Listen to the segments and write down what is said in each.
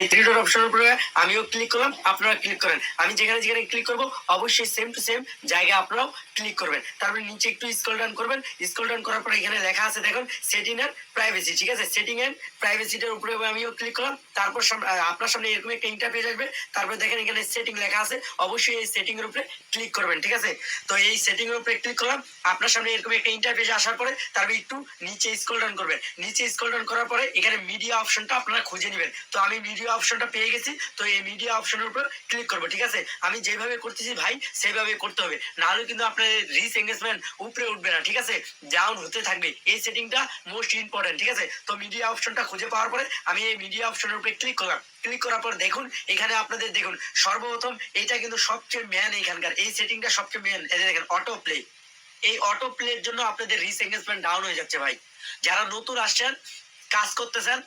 Three dot অপশনের উপরে আমিও ক্লিক করলাম, আপনারা ক্লিক করেন। আমি যেখানে যেখানে ক্লিক করবো অবশ্যই সেম টু সেম জায়গায় আপনারাও ক্লিক করবেন। তারপরে নিচে একটু স্ক্রল ডাউন করবেন। স্ক্রল ডাউন করার পরে এখানে লেখা আছে দেখুন সেটিং এন্ড প্রাইভেসি, ঠিক আছে? সেটিং এন্ড প্রাইভেসিটার উপরে আমিও ক্লিক করলাম। তারপর আপনার সামনে এরকম একটা ইন্টারফেস আসবে। তারপরে দেখেন এখানে সেটিং লেখা আছে, অবশ্যই এই সেটিং এর উপরে ক্লিক করবেন, ঠিক আছে? তো এই সেটিং এর উপরে ক্লিক করলাম। আপনার সামনে এরকম একটা ইন্টারফেস আসার পরে তারপরে একটু নিচে স্ক্রল ডাউন করবেন। নিচে স্ক্রল ডাউন করার পরে এখানে মিডিয়া অপশনটা আপনারা খুঁজে নেবেন। তো আমি মিডিয়া অপশনটা পেয়ে গেছি, তো এই মিডিয়া অপশনের উপর ক্লিক করবো, ঠিক আছে? আমি যেভাবে করতেছি ভাই সেভাবে করতে হবে, নাহলে কিন্তু আপনার রিচ এঙ্গেজমেন্ট উপরে উঠবে না, ঠিক আছে? ডাউন হতে থাকবে। এই সেটিংটা মোস্ট ইম্পর্টেন্ট, ঠিক আছে? তো মিডিয়া অপশনটা খুঁজে পাওয়ার পরে আমি এই মিডিয়া অপশনের উপরে ক্লিক করলাম। ক্লিক করার পর দেখুন এখানে আপনাদের দেখুন সর্বপ্রথম এটা কিন্তু সবচেয়ে মেন, এখানকার এই সেটিংটা সবচেয়ে মেন। এই দেখেন অটো প্লে, এই অটো প্লের জন্য আপনাদের রিচ এঙ্গেজমেন্ট ডাউন হয়ে যাচ্ছে ভাই। যারা নতুন আসছেন, কাজ করতেছেন,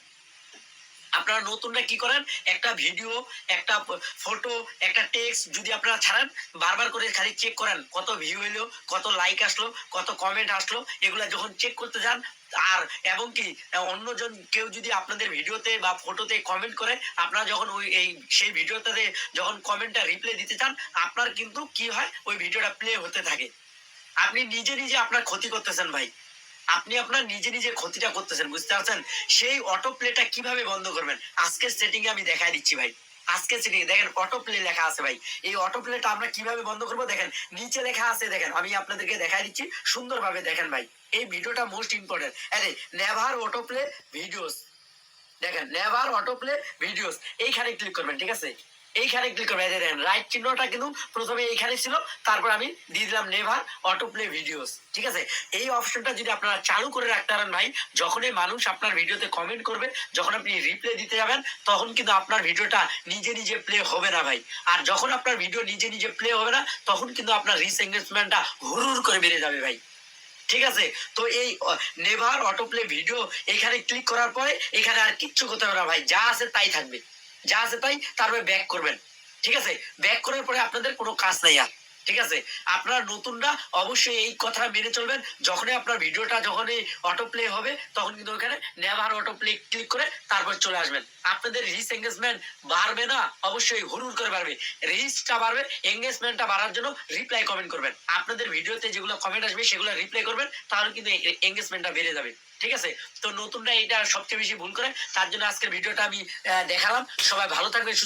আপনারা নতুনরা কি করেন, একটা ভিডিও, একটা ফটো, একটা টেক্সট যদি আপনারা ছাড়েন, বারবার করে খালি চেক করেন কত ভিউ হইলো, কত লাইক আসলো, কত কমেন্ট আসলো, এগুলা যখন চেক করতে যান, আর এবং কি অন্যজন কেউ যদি আপনাদের ভিডিওতে বা ফটোতে কমেন্ট করে, আপনারা যখন ওই এই সেই ভিডিওটাতে যখন কমেন্টটা রিপ্লাই দিতে চান, আপনার কিন্তু কি হয়, ওই ভিডিওটা প্লে হতে থাকে। আপনি নিজে নিজে আপনার ক্ষতি করতেছেন ভাই, আপনি আপনার নিজে নিজে ক্ষতিটা করতেছেন, বুঝতে পারছেন? সেই অটো প্লেটা কিভাবে বন্ধ করবেন আজকের সেটিং এ আমি দেখাই দিচ্ছি ভাই। আজকে সেটিং দেখেন অটো প্লে লেখা আছে ভাই। এই অটো প্লেটা আমরা কিভাবে বন্ধ করবো দেখেন, নিচে লেখা আছে দেখেন, আমি আপনাদেরকে দেখাই দিচ্ছি সুন্দরভাবে দেখেন ভাই। এই ভিডিওটা মোস্ট ইম্পর্টেন্ট। আরে নেভার অটো প্লে ভিডিওস, দেখেন নেভার অটো প্লে ভিডিওস, এইখানে ক্লিক করবেন, ঠিক আছে? এইখানে ক্লিক করবেন। দেখেন রাইট চিহ্নটা কিন্তু প্রথমে এইখানে ছিল, তারপর আমি দিয়ে দিলাম নেভার অটো প্লে ভিডিওস, ঠিক আছে? এই অপশনটা যদি আপনারা চালু করে রাখতে পারেন ভাই, যখনই মানুষ আপনার ভিডিওতে কমেন্ট করবে, যখন আপনি রিপ্লে দিতে যাবেন, তখন কিন্তু আপনার ভিডিওটা নিজে নিজে প্লে হবে না ভাই। আর যখন আপনার ভিডিও নিজে নিজে প্লে হবে না, তখন কিন্তু আপনার রিচ এঙ্গেজমেন্টটা হুড় করে বেড়ে যাবে ভাই, ঠিক আছে? তো এই নেভার অটো প্লে ভিডিও এখানে ক্লিক করার পরে এখানে আর কিচ্ছু করতে হবে না ভাই, যা আছে তাই থাকবে, যা আছে তাই। তারপরে ব্যাক করবেন, ঠিক আছে? ব্যাক করার পরে আপনাদের কোনো কাজ নাই আর, ঠিক আছে? আপনারা নতুনরা অবশ্যই এই কথা মেনে চলবেন। যখনই আপনার ভিডিওটা যখনই অটো প্লে হবে, তখন কিন্তু ওখানে নেভার অটো প্লে ক্লিক করে তারপর চলে আসবেন। আপনাদের রিচ এঙ্গেজমেন্ট বাড়বে না, অবশ্যই হুড় করে বাড়বে। রিচটা বাড়বে, এঙ্গেজমেন্টটা বাড়ার জন্য রিপ্লাই কমেন্ট করবেন। আপনাদের ভিডিওতে যেগুলো কমেন্ট আসবে সেগুলো রিপ্লাই করবেন, তাহলে কিন্তু এঙ্গেজমেন্টটা বেড়ে যাবে, ঠিক আছে? তো নতুনরা এটা সবচেয়ে বেশি ভুল করে, তার জন্য আজকের ভিডিওটা আমি দেখালাম। সবাই ভালো থাকবেন।